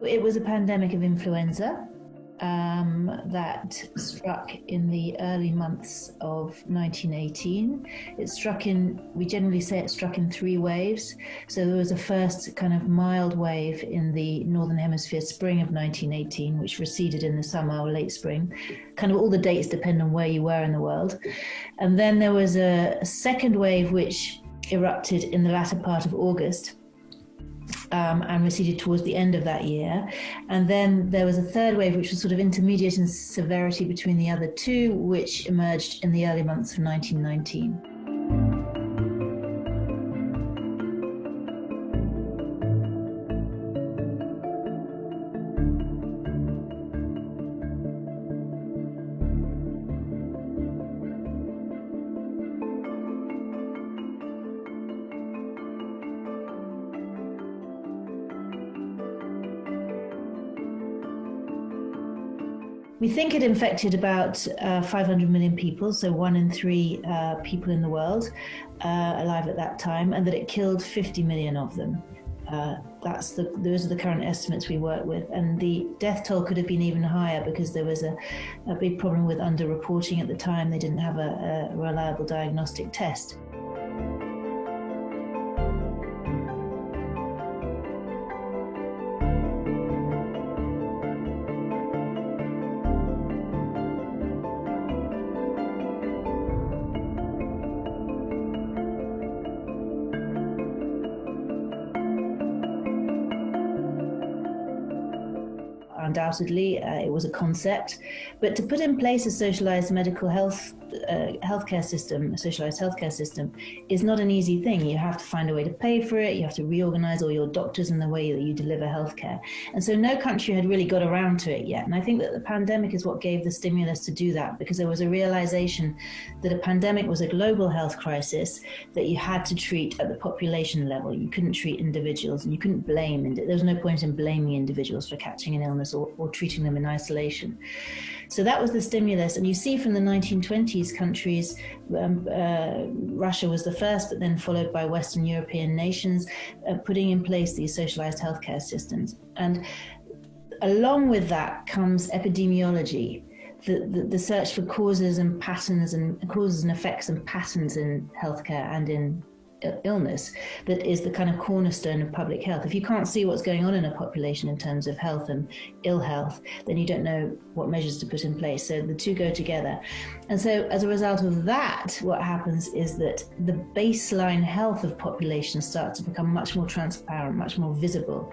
It was a pandemic of influenza that struck in the early months of 1918. We generally say it struck in three waves. So there was a first kind of mild wave in the Northern Hemisphere spring of 1918, which receded in the summer or late spring. Kind of all the dates depend on where you were in the world. And then there was a second wave which erupted in the latter part of August, and receded towards the end of that year. And then there was a third wave, which was sort of intermediate in severity between the other two, which emerged in the early months of 1919. We think it infected about 500 million people, so 1 in 3 people in the world alive at that time, and that it killed 50 million of them. Those are the current estimates we work with, and the death toll could have been even higher because there was a big problem with underreporting at the time. They didn't have a reliable diagnostic test. Undoubtedly, it was a concept, but to put in place a socialized medical healthcare system, a socialized healthcare system, is not an easy thing. You have to find a way to pay for it. You have to reorganize all your doctors and the way that you deliver healthcare. And so no country had really got around to it yet. And I think that the pandemic is what gave the stimulus to do that, because there was a realization that a pandemic was a global health crisis that you had to treat at the population level. You couldn't treat individuals, and you couldn't blame. There was no point in blaming individuals for catching an illness or treating them in isolation. So that was the stimulus. And you see from the 1920s countries, Russia was the first, but then followed by Western European nations, putting in place these socialized healthcare systems. And along with that comes epidemiology, the search for causes and patterns, and causes and effects and patterns in healthcare and in illness, that is the kind of cornerstone of public health. If you can't see what's going on in a population in terms of health and ill health, then you don't know what measures to put in place. So the two go together. And so as a result of that, what happens is that the baseline health of populations starts to become much more transparent, much more visible.